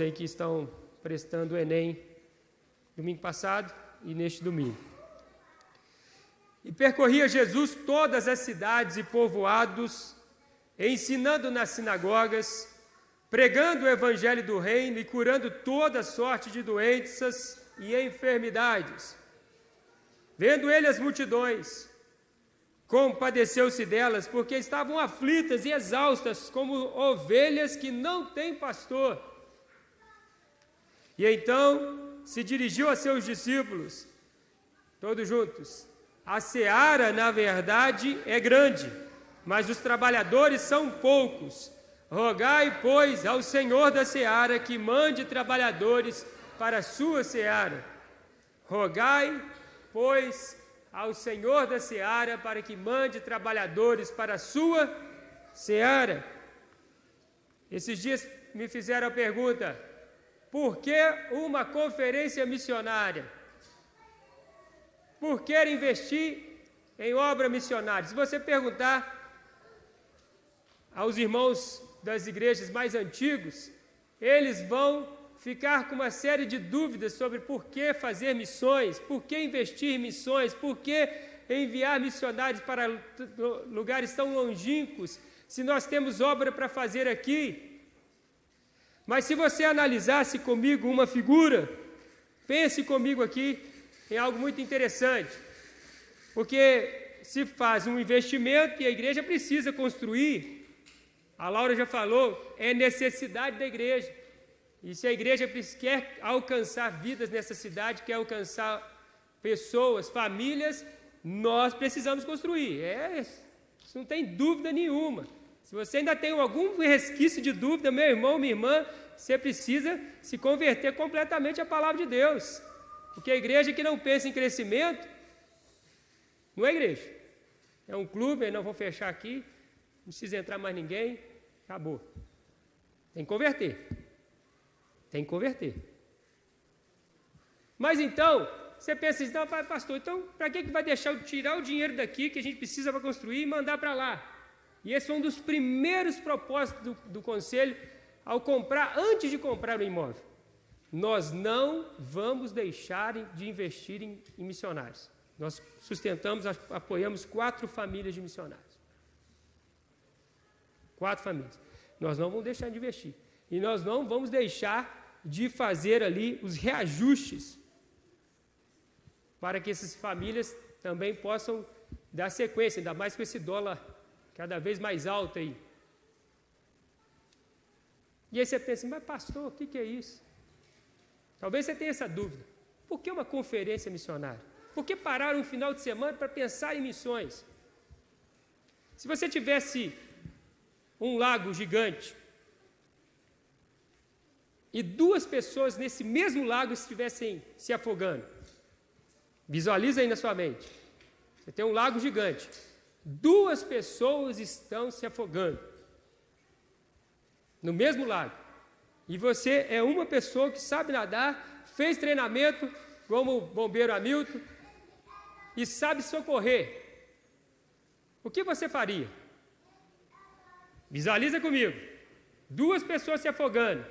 aí que estão prestando o Enem domingo passado e neste domingo. E percorria Jesus todas as cidades e povoados, ensinando nas sinagogas, pregando o evangelho do reino e curando toda sorte de doenças e enfermidades. Vendo ele as multidões, compadeceu-se delas, porque estavam aflitas e exaustas, como ovelhas que não têm pastor. E então se dirigiu a seus discípulos, todos juntos: a seara, na verdade, é grande, mas os trabalhadores são poucos. Rogai, pois, ao Senhor da seara que mande trabalhadores para a sua seara. Rogai, pois, ao Senhor da seara para que mande trabalhadores para a sua seara. Esses dias me fizeram a pergunta: por que uma conferência missionária? Por que investir em obra missionária? Se você perguntar aos irmãos das igrejas mais antigos, eles vão ficar com uma série de dúvidas sobre por que fazer missões, por que investir em missões, por que enviar missionários para lugares tão longínquos, se nós temos obra para fazer aqui. Mas se você analisasse comigo uma figura, pense comigo aqui em algo muito interessante, porque se faz um investimento e a igreja precisa construir, a Laura já falou, é necessidade da igreja. E se a igreja quer alcançar vidas nessa cidade, quer alcançar pessoas, famílias, nós precisamos construir. Isso não tem dúvida nenhuma. Se você ainda tem algum resquício de dúvida, meu irmão, minha irmã, você precisa se converter completamente à palavra de Deus. Porque a igreja que não pensa em crescimento, não é igreja. É um clube, não vou fechar aqui, não precisa entrar mais ninguém, acabou. Tem que converter. Tem que converter. Mas então, você pensa assim: não, pastor, então para que vai deixar tirar o dinheiro daqui que a gente precisa para construir e mandar para lá? E esse foi um dos primeiros propósitos do conselho ao comprar, antes de comprar o imóvel. Nós não vamos deixar de investir em missionários. Nós sustentamos, apoiamos 4 famílias de missionários. 4 famílias. Nós não vamos deixar de investir. E nós não vamos deixar de fazer ali os reajustes para que essas famílias também possam dar sequência, ainda mais com esse dólar cada vez mais alto aí. E aí você pensa: mas pastor, o que é isso? Talvez você tenha essa dúvida. Por que uma conferência missionária? Por que parar um final de semana para pensar em missões? Se você tivesse um lago gigante e 2 pessoas nesse mesmo lago estivessem se afogando, visualiza aí na sua mente. Você tem um lago gigante, 2 pessoas estão se afogando no mesmo lago, e você é uma pessoa que sabe nadar, fez treinamento como o bombeiro Hamilton e sabe socorrer. O que você faria? Visualiza comigo. 2 pessoas se afogando.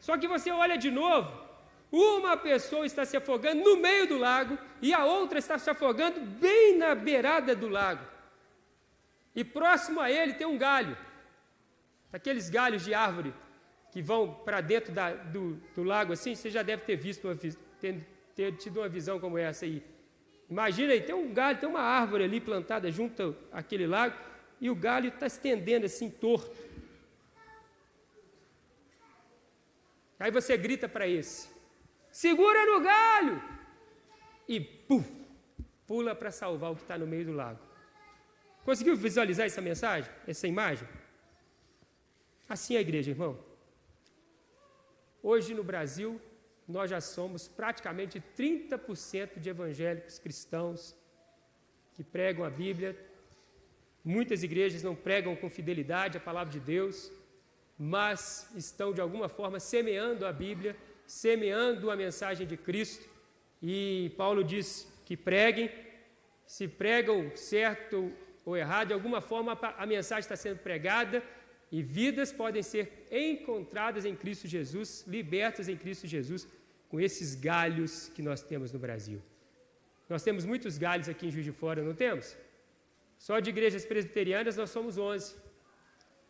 Só que você olha de novo, uma pessoa está se afogando no meio do lago e a outra está se afogando bem na beirada do lago. E próximo a ele tem um galho, aqueles galhos de árvore que vão para dentro do lago assim. Você já deve ter visto, ter tido uma visão como essa aí. Imagina aí, tem um galho, tem uma árvore ali plantada junto àquele lago e o galho está estendendo assim, torto. Aí você grita para esse: segura no galho! E pula para salvar o que está no meio do lago. Conseguiu visualizar essa mensagem, essa imagem? Assim é a igreja, irmão. Hoje no Brasil, nós já somos praticamente 30% de evangélicos cristãos que pregam a Bíblia. Muitas igrejas não pregam com fidelidade a palavra de Deus, mas estão de alguma forma semeando a Bíblia, semeando a mensagem de Cristo. E Paulo diz que preguem, se pregam certo ou errado, de alguma forma a mensagem está sendo pregada e vidas podem ser encontradas em Cristo Jesus, libertas em Cristo Jesus, com esses galhos que nós temos no Brasil. Nós temos muitos galhos aqui em Juiz de Fora, não temos? Só de igrejas presbiterianas nós somos 11.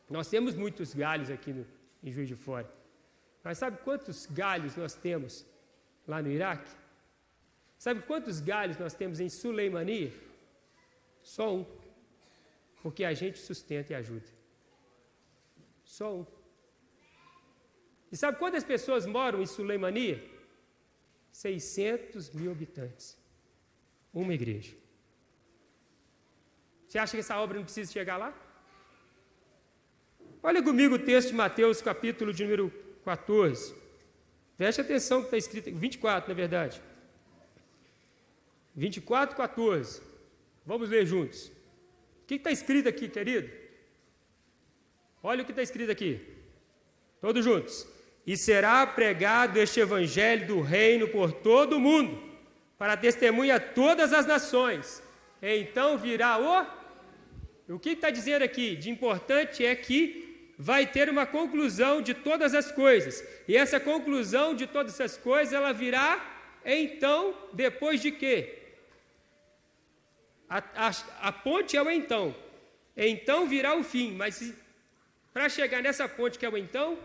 Nós temos muitos galhos aqui em Juiz de Fora. Mas sabe quantos galhos nós temos lá no Iraque? Sabe quantos galhos nós temos em Suleimania? Só um. Porque a gente sustenta e ajuda. Só um. E sabe quantas pessoas moram em Suleimania? 600 mil habitantes. Uma igreja. Você acha que essa obra não precisa chegar lá? Olha comigo o texto de Mateus, capítulo de número 14. Preste atenção que está escrito, 24, na verdade. 24, 14. Vamos ler juntos. O que está escrito aqui, querido? Olha o que está escrito aqui. Todos juntos. E será pregado este evangelho do reino por todo o mundo, para testemunha a todas as nações. Então virá o que está dizendo aqui? De importante é que vai ter uma conclusão de todas as coisas. E essa conclusão de todas essas coisas, ela virá então, depois de quê? A ponte é o então. Então virá o fim. Mas para chegar nessa ponte que é o então,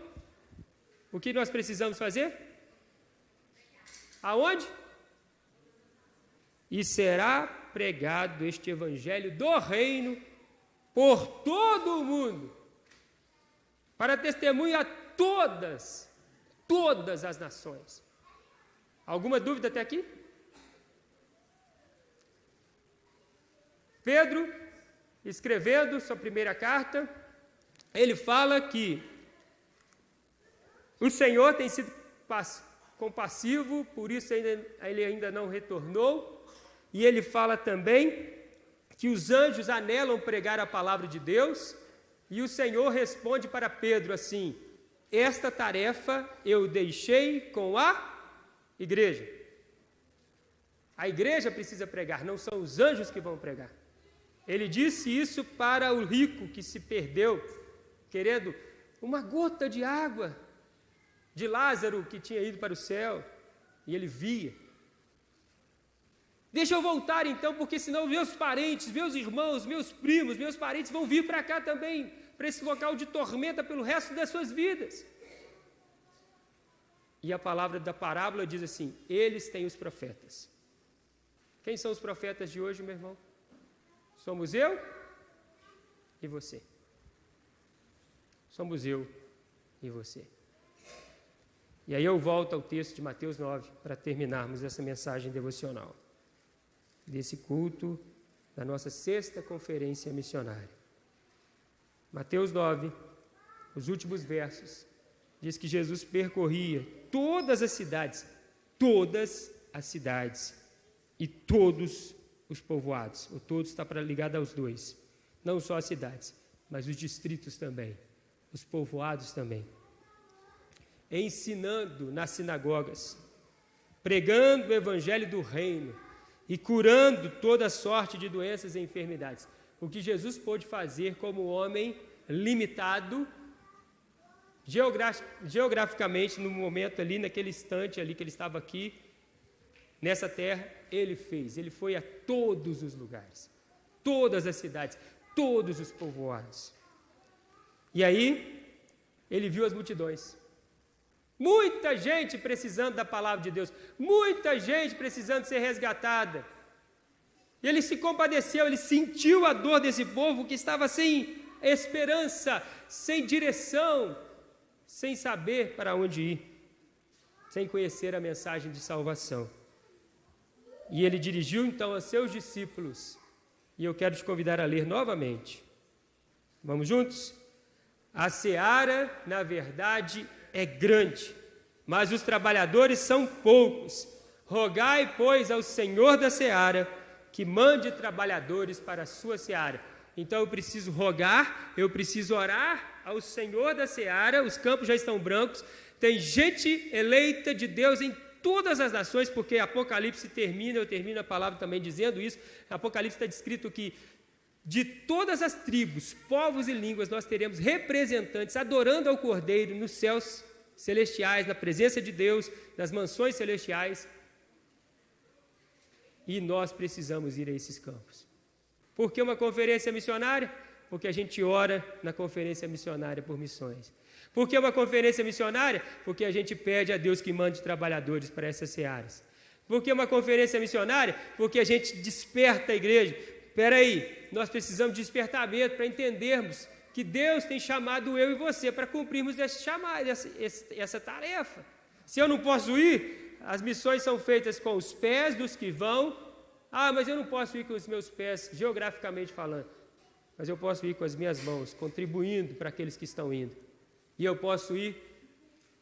o que nós precisamos fazer? Aonde? E será pregado este evangelho do reino por todo o mundo, para testemunha a todas as nações. Alguma dúvida até aqui? Pedro, escrevendo sua primeira carta, ele fala que o Senhor tem sido compassivo, por isso ele ainda não retornou, e ele fala também que os anjos anelam pregar a palavra de Deus, e o Senhor responde para Pedro assim: esta tarefa eu deixei com a igreja. A igreja precisa pregar, não são os anjos que vão pregar. Ele disse isso para o rico que se perdeu, querendo uma gota de água de Lázaro que tinha ido para o céu, e ele via. Deixa eu voltar então, porque senão meus parentes, meus irmãos, meus primos, meus parentes vão vir para cá também, para esse local de tormenta pelo resto das suas vidas. E a palavra da parábola diz assim: eles têm os profetas. Quem são os profetas de hoje, meu irmão? Somos eu e você. Somos eu e você. E aí eu volto ao texto de Mateus 9, para terminarmos essa mensagem devocional, desse culto, da nossa 6ª conferência missionária. Mateus 9, os últimos versos, diz que Jesus percorria todas as cidades e todos os povoados. O todos está ligado aos dois, não só as cidades, mas os distritos também, os povoados também. Ensinando nas sinagogas, pregando o evangelho do reino e curando toda sorte de doenças e enfermidades. O que Jesus pôde fazer como homem limitado, geograficamente, no momento ali, naquele instante ali que ele estava aqui, nessa terra, ele fez. Ele foi a todos os lugares, todas as cidades, todos os povoados. E aí, ele viu as multidões. Muita gente precisando da palavra de Deus, muita gente precisando ser resgatada. E ele se compadeceu, ele sentiu a dor desse povo que estava sem esperança, sem direção, sem saber para onde ir, sem conhecer a mensagem de salvação. E ele dirigiu então aos seus discípulos, e eu quero te convidar a ler novamente. Vamos juntos? A seara, na verdade, é grande, mas os trabalhadores são poucos. Rogai, pois, ao Senhor da seara que mande trabalhadores para a sua seara. Então eu preciso rogar, eu preciso orar ao Senhor da seara. Os campos já estão brancos, tem gente eleita de Deus em todas as nações, porque Apocalipse termina, eu termino a palavra também dizendo isso. Apocalipse está descrito que de todas as tribos, povos e línguas, nós teremos representantes adorando ao Cordeiro nos céus celestiais, na presença de Deus, nas mansões celestiais. E nós precisamos ir a esses campos. Por que uma conferência missionária? Porque a gente ora na conferência missionária por missões. Por que uma conferência missionária? Porque a gente pede a Deus que mande trabalhadores para essas searas. Por que uma conferência missionária? Porque a gente desperta a igreja. Espera aí, nós precisamos de despertamento para entendermos que Deus tem chamado eu e você para cumprirmos essa tarefa. Se eu não posso ir, as missões são feitas com os pés dos que vão. Ah, mas eu não posso ir com os meus pés, geograficamente falando. Mas eu posso ir com as minhas mãos, contribuindo para aqueles que estão indo. E eu posso ir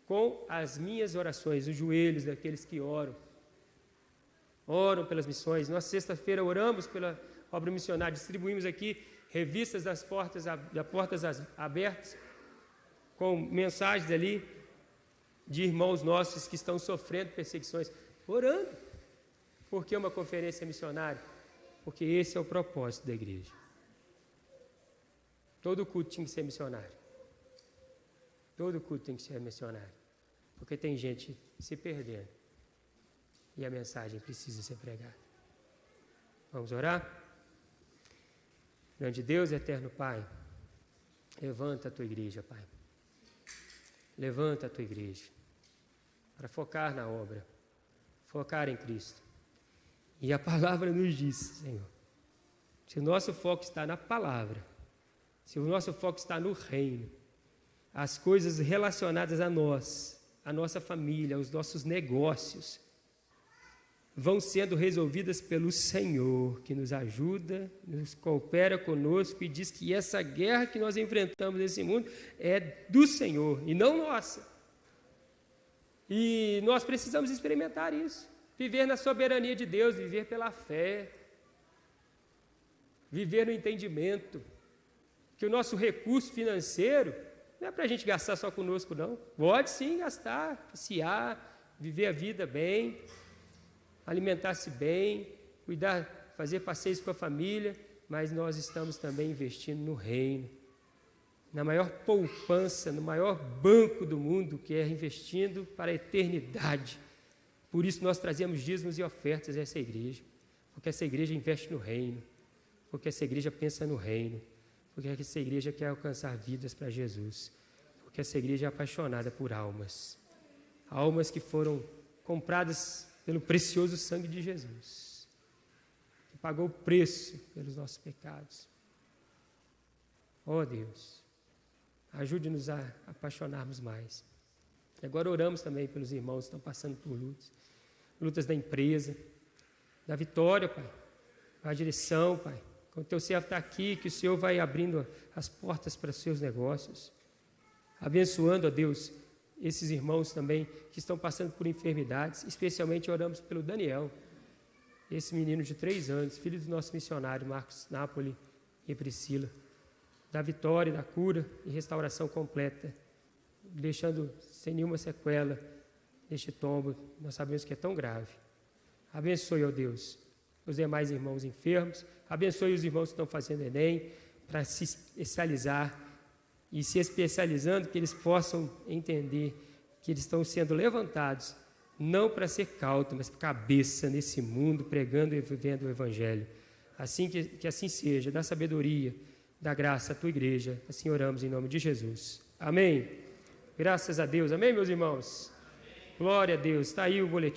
com as minhas orações, os joelhos daqueles que oram pelas missões. Nós, sexta-feira, oramos pela obra missionária, distribuímos aqui revistas das portas abertas, com mensagens ali de irmãos nossos que estão sofrendo perseguições, orando. Por que uma conferência missionária? Porque esse é o propósito da igreja. Todo culto tinha que ser missionário. Todo culto tem que ser missionário. Porque tem gente se perdendo. E a mensagem precisa ser pregada. Vamos orar? Grande Deus, eterno Pai, levanta a tua igreja, Pai. Levanta a tua igreja para focar na obra, focar em Cristo. E a palavra nos diz, Senhor, se o nosso foco está na palavra, se o nosso foco está no reino, as coisas relacionadas a nós, a nossa família, os nossos negócios, vão sendo resolvidas pelo Senhor, que nos ajuda, nos coopera conosco e diz que essa guerra que nós enfrentamos nesse mundo é do Senhor e não nossa. E nós precisamos experimentar isso, viver na soberania de Deus, viver pela fé, viver no entendimento, que o nosso recurso financeiro não é para a gente gastar só conosco, não. Pode sim gastar, passear, viver a vida bem, alimentar-se bem, cuidar, fazer passeios com a família, mas nós estamos também investindo no reino, na maior poupança, no maior banco do mundo, que é investindo para a eternidade. Por isso nós trazemos dízimos e ofertas a essa igreja, porque essa igreja investe no reino, porque essa igreja pensa no reino, porque essa igreja quer alcançar vidas para Jesus, porque essa igreja é apaixonada por almas que foram compradas pelo precioso sangue de Jesus, que pagou o preço pelos nossos pecados. Ó Deus, ajude-nos a apaixonarmos mais. Agora oramos também pelos irmãos que estão passando por lutas da empresa, da vitória, Pai, a direção, Pai. Quando o teu servo está aqui, que o Senhor vai abrindo as portas para os seus negócios, abençoando, ó Deus, esses irmãos também que estão passando por enfermidades. Especialmente oramos pelo Daniel, esse menino de 3 anos, filho do nosso missionário Marcos Napoli e Priscila, da vitória, da cura e restauração completa, deixando sem nenhuma sequela este tombo. Nós sabemos que é tão grave. Abençoe, ó Deus, os demais irmãos enfermos, abençoe os irmãos que estão fazendo Enem para se especializar e se especializando, que eles possam entender que eles estão sendo levantados, não para ser cauto, mas cabeça nesse mundo, pregando e vivendo o Evangelho. Assim que assim seja, dá sabedoria, dá graça à tua igreja. Assim oramos em nome de Jesus. Amém. Graças a Deus. Amém, meus irmãos? Amém. Glória a Deus. Está aí o boletim.